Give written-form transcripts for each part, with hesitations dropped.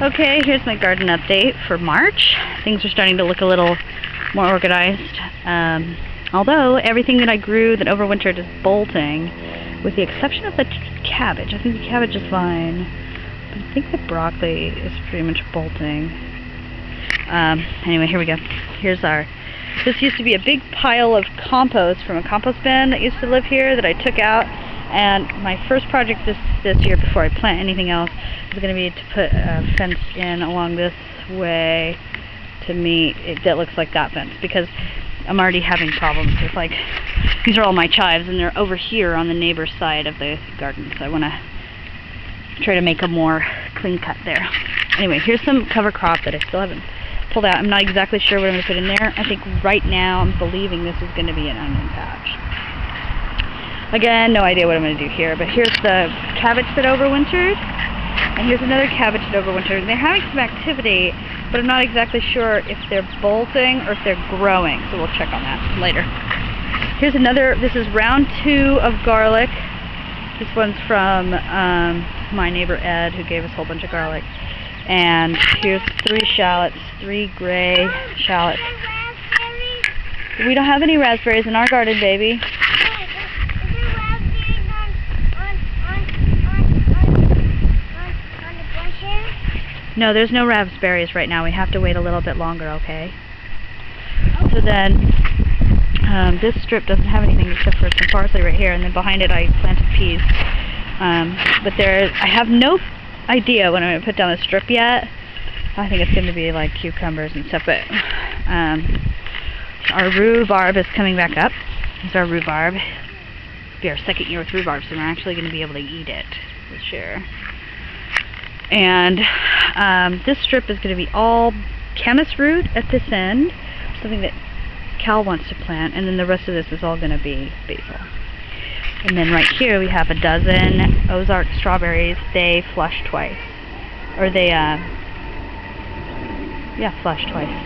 Okay, here's my garden update for March. Things are starting to look a little more organized. Although everything that I grew that overwintered is bolting, with the exception of the cabbage. I think the cabbage is fine, but I think the broccoli is pretty much bolting. Anyway, here we go. This used to be a big pile of compost from a compost bin that used to live here that I took out. And my first project this year, before I plant anything else, is going to be to put a fence in along this way to meet it that looks like that fence, because I'm already having problems with, like, these are all my chives and they're over here on the neighbor's side of the garden, so I want to try to make a more clean cut there. Anyway, here's some cover crop that I still haven't pulled out. I'm not exactly sure what I'm going to put in there. I think right now I'm believing this is going to be an onion patch. Again, no idea what I'm going to do here, but here's the cabbage that overwintered, and here's another cabbage that overwintered. They're having some activity, but I'm not exactly sure if they're bolting or if they're growing, so we'll check on that later. Here's another, this is round 2 of garlic. This one's from my neighbor Ed, who gave us a whole bunch of garlic. And here's 3 shallots, 3 gray shallots. We don't have any raspberries in our garden, baby. No, there's no raspberries right now. We have to wait a little bit longer, okay? So then, this strip doesn't have anything except for some parsley right here, and then behind it I planted peas. But I have no idea when I'm going to put down the strip yet. I think it's going to be like cucumbers and stuff, but our rhubarb is coming back up. Here's our rhubarb. It'll be our second year with rhubarb, so we're actually going to be able to eat it this year. And this strip is going to be all camas root at this end, something that Cal wants to plant, and then the rest of this is all going to be basil. And then right here we have a dozen Ozark strawberries. They flush twice. Or they, flush twice.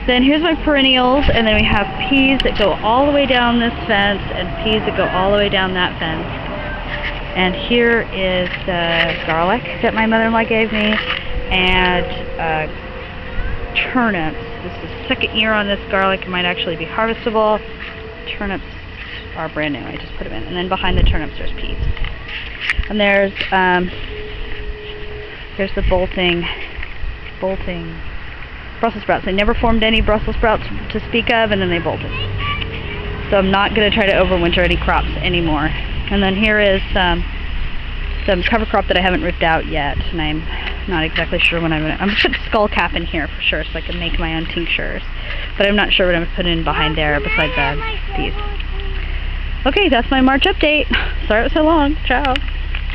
Then here's my perennials, and then we have peas that go all the way down this fence, and peas that go all the way down that fence. And here is the garlic that my mother-in-law gave me, and turnips. This is the second year on this garlic. It might actually be harvestable. Turnips are brand new. I just put them in. And then behind the turnips there's peas. And here's the bolting Brussels sprouts. They never formed any Brussels sprouts to speak of, and then they bolted. So I'm not going to try to overwinter any crops anymore. And then here is some cover crop that I haven't ripped out yet, and I'm not exactly sure when I'm going to put skull cap in here for sure, so I can make my own tinctures. But I'm not sure what I'm going to put in behind there besides these. Okay, that's my March update. Sorry it was so long. Ciao.